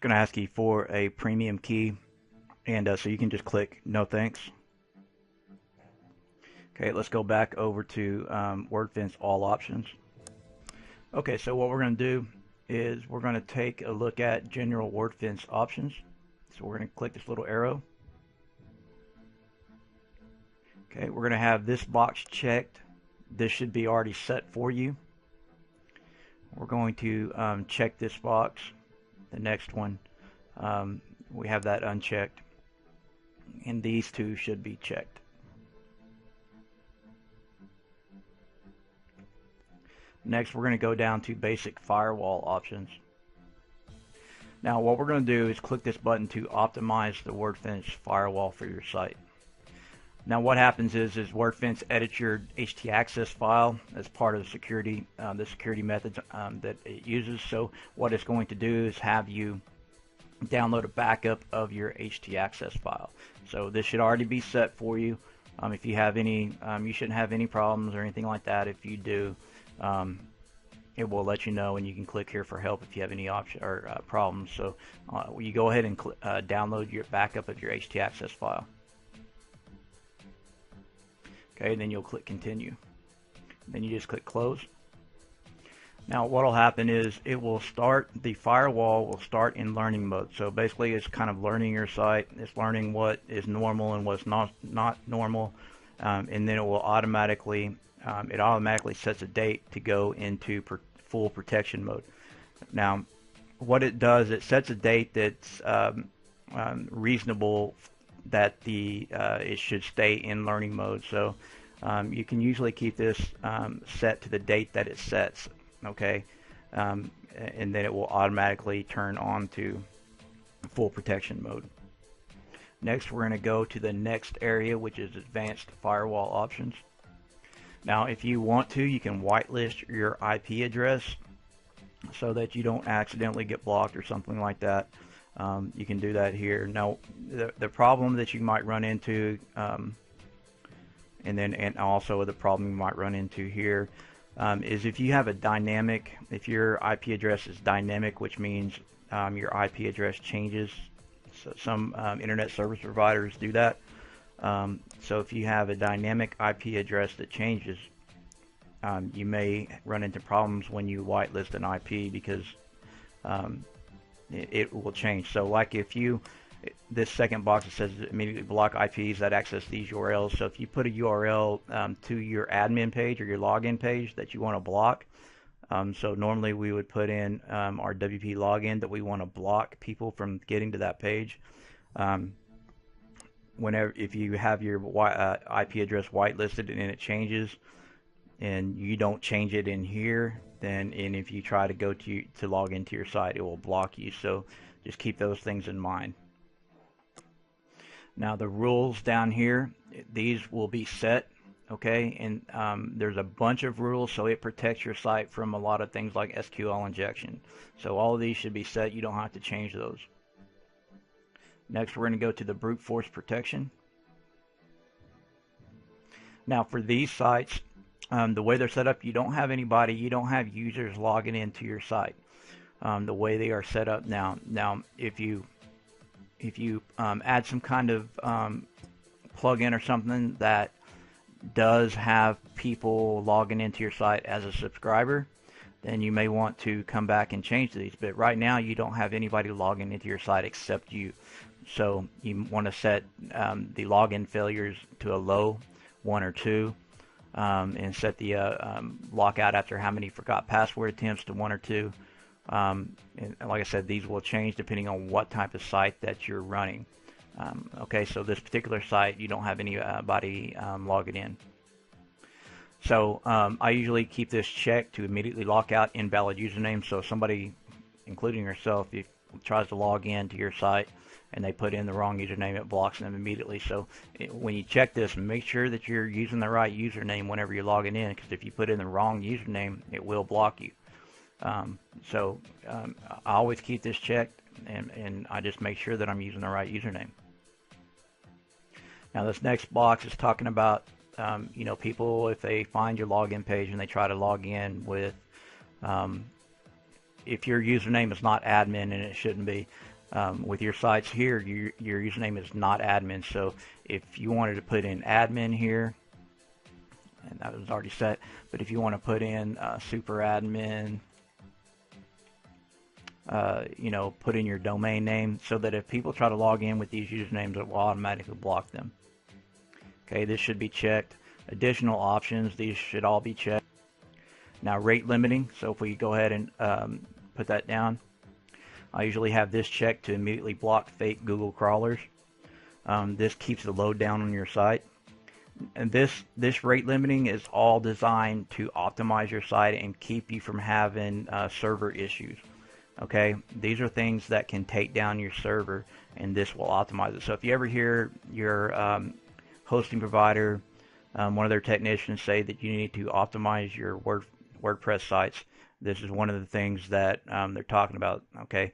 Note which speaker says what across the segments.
Speaker 1: going to ask you for a premium key, and so you can just click no thanks. Okay, let's go back over to WordFence all options. Okay, so what we're going to do is we're going to take a look at general WordFence options. So we're going to click this little arrow. Okay, we're going to have this box checked. This should be already set for you. We're going to check this box. The next one, we have that unchecked. And these two should be checked. Next, we're going to go down to basic firewall options. Now, what we're going to do is click this button to optimize the WordFence firewall for your site. Now, what happens is WordFence edits your htaccess file as part of the security methods that it uses. So, what it's going to do is have you download a backup of your htaccess file. So, this should already be set for you. If you have any, you shouldn't have any problems or anything like that. If you do, it will let you know, and you can click here for help if you have any option or problems. So you go ahead and download your backup of your htaccess file. Okay, and then you'll click continue. Then you just click close. Now what will happen is the firewall will start in learning mode. So basically it's kind of learning your site. It's learning what is normal and what's not normal, and then it will automatically sets a date to go into full protection mode. Now, what it does, it sets a date that's reasonable that it should stay in learning mode. So you can usually keep this set to the date that it sets, okay, and then it will automatically turn on to full protection mode. Next, we're going to go to the next area, which is advanced firewall options. Now, if you want to, you can whitelist your IP address so that you don't accidentally get blocked or something like that. You can do that here. Now, the problem that you might run into, and also the problem you might run into here, is if you have if your IP address is dynamic, which means your IP address changes. So some internet service providers do that. So if you have a dynamic IP address that changes, you may run into problems when you whitelist an IP because it will change. So like this second box that says immediately block IPs that access these URLs. So if you put a URL to your admin page or your login page that you want to block, so normally we would put in our WP login that we want to block people from getting to that page. If you have your IP address whitelisted and it changes, and you don't change it in here, and if you try to go to log into your site, it will block you. So just keep those things in mind. Now the rules down here, these will be set, okay, and there's a bunch of rules, so it protects your site from a lot of things like SQL injection. So all of these should be set. You don't have to change those. Next, we're going to go to the brute force protection. Now for these sites, the way they're set up, you don't have users logging into your site. The way they are set up now if you add some kind of plugin or something that does have people logging into your site as a subscriber, then you may want to come back and change these. But right now you don't have anybody logging into your site except you. So you want to set the login failures to a low, 1 or 2, and set the lockout after how many forgot password attempts to 1 or 2. And like I said, these will change depending on what type of site that you're running. Okay, so this particular site, you don't have anybody logging in. So I usually keep this checked to immediately lock out invalid username. So if somebody, including yourself, if tries to log in to your site and they put in the wrong username, it blocks them immediately. So when you check this, make sure that you're using the right username whenever you're logging in, because if you put in the wrong username, it will block you. I always keep this checked, and I just make sure that I'm using the right username. Now this next box is talking about people, if they find your login page and they try to log in with if your username is not admin, and it shouldn't be, With your sites here, your username is not admin. So if you wanted to put in admin here, and that was already set, but if you want to put in super admin, put in your domain name so that if people try to log in with these usernames, it will automatically block them. Okay, this should be checked. Additional options, these should all be checked. Now, rate limiting, so if we go ahead and put that down, I usually have this checked to immediately block fake Google crawlers. This keeps the load down on your site. And this rate limiting is all designed to optimize your site and keep you from having server issues. Okay, these are things that can take down your server, and this will optimize it. So if you ever hear your hosting provider, one of their technicians say that you need to optimize your WordPress sites, this is one of the things that they're talking about. Okay,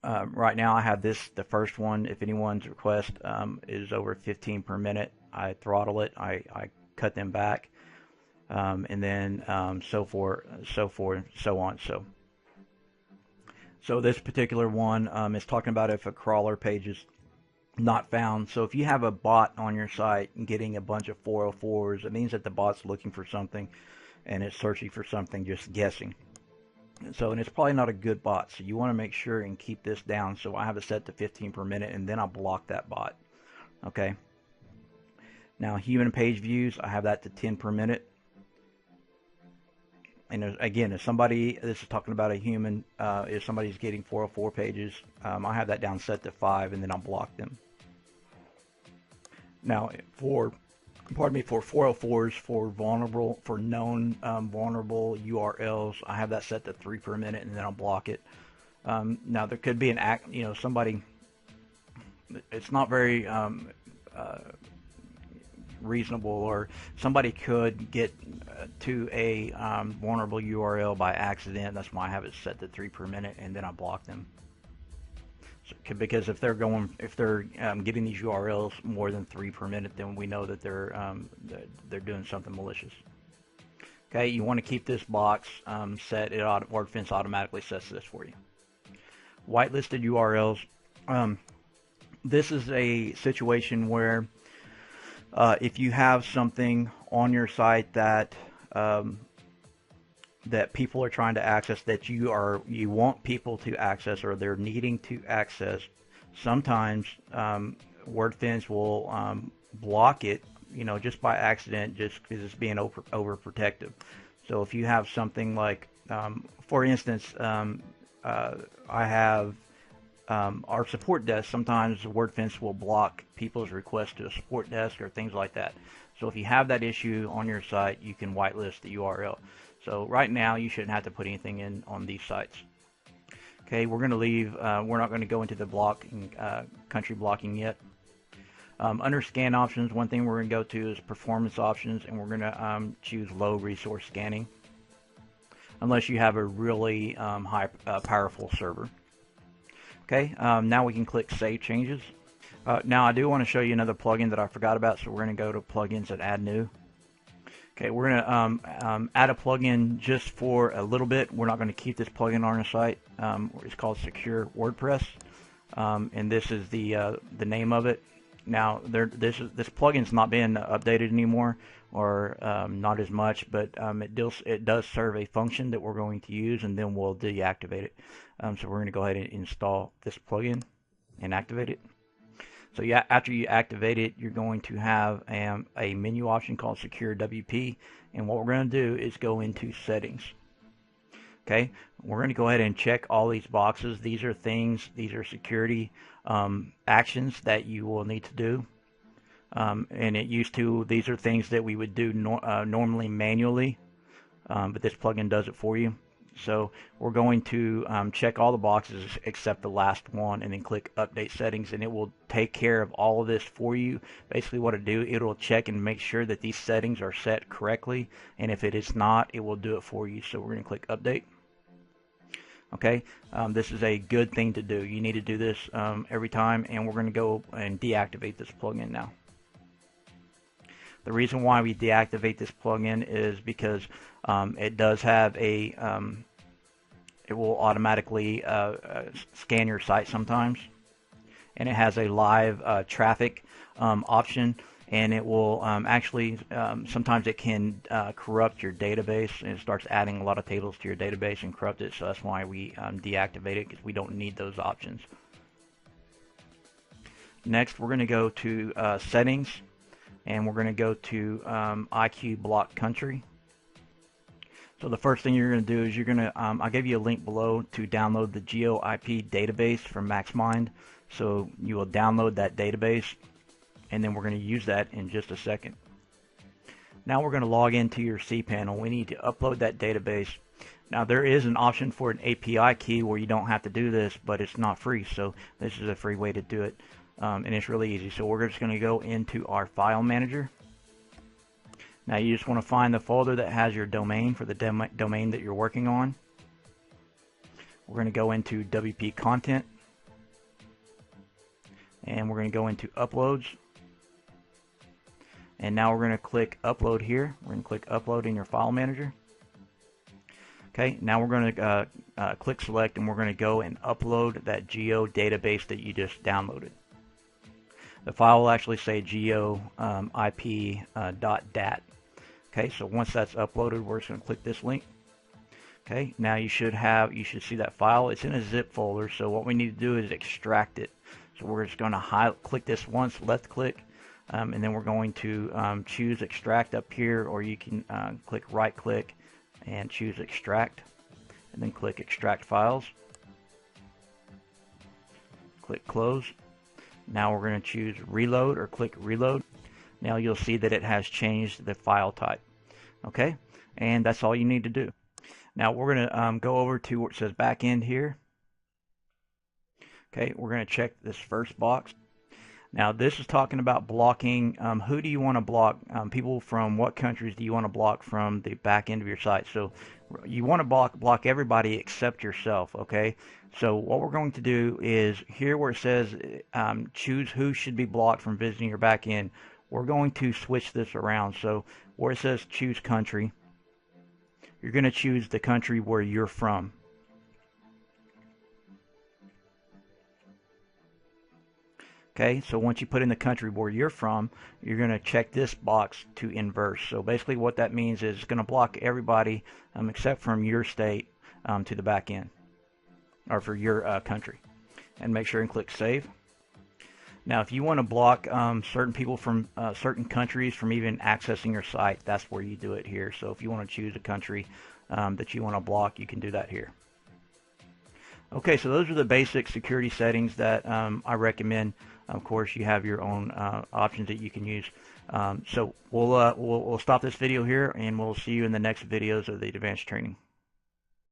Speaker 1: right now I have this, the first one. If anyone's request is over 15 per minute, I throttle it, I cut them back, and then so forth, so on. So this particular one is talking about if a crawler page is not found. So if you have a bot on your site and getting a bunch of 404s, it means that the bot's looking for something and it's searching for something, just guessing. And it's probably not a good bot, so you want to make sure and keep this down. So I have it set to 15 per minute, and then I'll block that bot. Okay. Now human page views, I have that to 10 per minute. And again, if somebody, this is talking about a human, if somebody's getting 404 pages, I have that down set to 5, and then I'll block them. Now for 404s, for known vulnerable URLs, I have that set to 3 per minute, and then I'll block it. Now there could be an act, somebody, it's not very reasonable, or somebody could get to a vulnerable URL by accident. That's why I have it set to 3 per minute, and then I block them. So, because if they're getting these URLs more than 3 per minute, then we know that they're doing something malicious. Okay, you want to keep this box set. WordFence automatically sets this for you. Whitelisted URLs. This is a situation where if you have something on your site that that people are trying to access, that you want people to access, or they're needing to access, sometimes WordFence will block it, just by accident, just because it's being overprotective. So if you have something like, for instance, I have our support desk. Sometimes WordFence will block people's requests to a support desk or things like that. So if you have that issue on your site, you can whitelist the URL. So right now you shouldn't have to put anything in on these sites. Okay, we're going to leave. We're not going to go into the country blocking yet. Under scan options, one thing we're going to go to is performance options, and we're going to choose low resource scanning, unless you have a really high powerful server. Okay, now we can click Save Changes. Now I do want to show you another plugin that I forgot about, so we're going to go to Plugins and Add New. Okay, we're going to add a plugin just for a little bit. We're not going to keep this plugin on our site. It's called Secure WordPress, and this is the name of it. Now, this plugin's not being updated anymore, or not as much, but it does serve a function that we're going to use, and then we'll deactivate it. So we're going to go ahead and install this plugin and activate it. So yeah, after you activate it, you're going to have a menu option called Secure WP, and what we're going to do is go into Settings. Okay, we're going to go ahead and check all these boxes. These are security actions that you will need to do. And these are things that we would do normally manually, but this plugin does it for you. So we're going to check all the boxes except the last one, and then click Update Settings, and it will take care of all of this for you. Basically what it'll check and make sure that these settings are set correctly, and if it is not, it will do it for you. So we're going to click Update. Okay, this is a good thing to do. You need to do this every time, and we're going to go and deactivate this plugin now. The reason why we deactivate this plugin is because it does have a it will automatically scan your site sometimes, and it has a live traffic option, and it will actually sometimes it can corrupt your database, and it starts adding a lot of tables to your database and corrupt it. So that's why we deactivate it, because we don't need those options. Next, we're going to go to settings, and we're going to go to IQ block country. So the first thing you're going to do is you're going to, I'll give you a link below to download the GeoIP database from MaxMind. So you will download that database, and then we're going to use that in just a second. Now we're going to log into your cPanel. We need to upload that database. Now there is an option for an API key where you don't have to do this, but it's not free. So this is a free way to do it, and it's really easy. So we're just going to go into our file manager. Now you just want to find the folder that has your domain for the domain that you're working on. We're going to go into WP content, and we're going to go into uploads, and now we're going to click upload here. We're going to click upload in your file manager. Okay, now we're going to click select, and we're going to go and upload that geo database that you just downloaded. The file will actually say geoip.dat. Okay, so once that's uploaded, we're just going to click this link. Okay, now you should see that file. It's in a zip folder, so what we need to do is extract it. So we're just going to click this once, left click, and then we're going to choose extract up here, or you can click right click and choose extract, and then click extract files. Click close. Now we're going to choose reload, or click reload. Now you'll see that it has changed the file type. Okay, and that's all you need to do. Now we're going to go over to where it says backend here. Okay, we're going to check this first box. Now this is talking about blocking. Who do you want to block? People from what countries do you want to block from the back end of your site? So you want to block everybody except yourself. Okay, so what we're going to do is here where it says choose who should be blocked from visiting your back end, we're going to switch this around. So where it says choose country, you're going to choose the country where you're from. Okay, so once you put in the country where you're from, you're going to check this box to inverse. So basically what that means is it's going to block everybody except from your state to the back end, or for your country. And make sure and click save. Now if you want to block certain people from certain countries from even accessing your site, that's where you do it here. So if you want to choose a country that you want to block, you can do that here. Okay, so those are the basic security settings that I recommend. Of course, you have your own options that you can use. So we'll stop this video here, and we'll see you in the next videos of the advanced training.